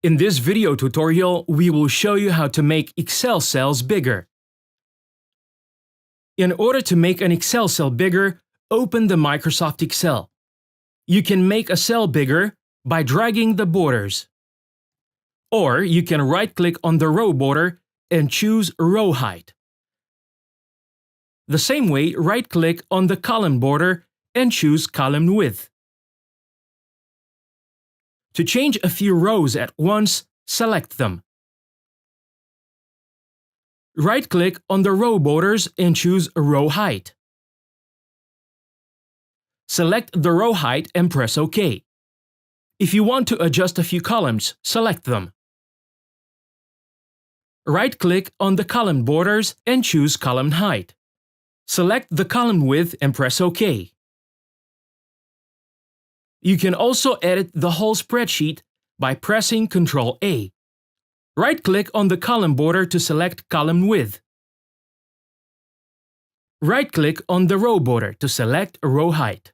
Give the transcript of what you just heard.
In this video tutorial, we will show you how to make Excel cells bigger. In order to make an Excel cell bigger, open the Microsoft Excel. You can make a cell bigger by dragging the borders. Or you can right-click on the row border and choose Row Height. The same way, right-click on the column border and choose Column Width. To change a few rows at once, select them. Right-click on the row borders and choose Row Height. Select the row height and press OK. If you want to adjust a few columns, select them. Right-click on the column borders and choose Column Height. Select the column width and press OK. You can also edit the whole spreadsheet by pressing Ctrl-A. Right-click on the column border to select column width. Right-click on the row border to select row height.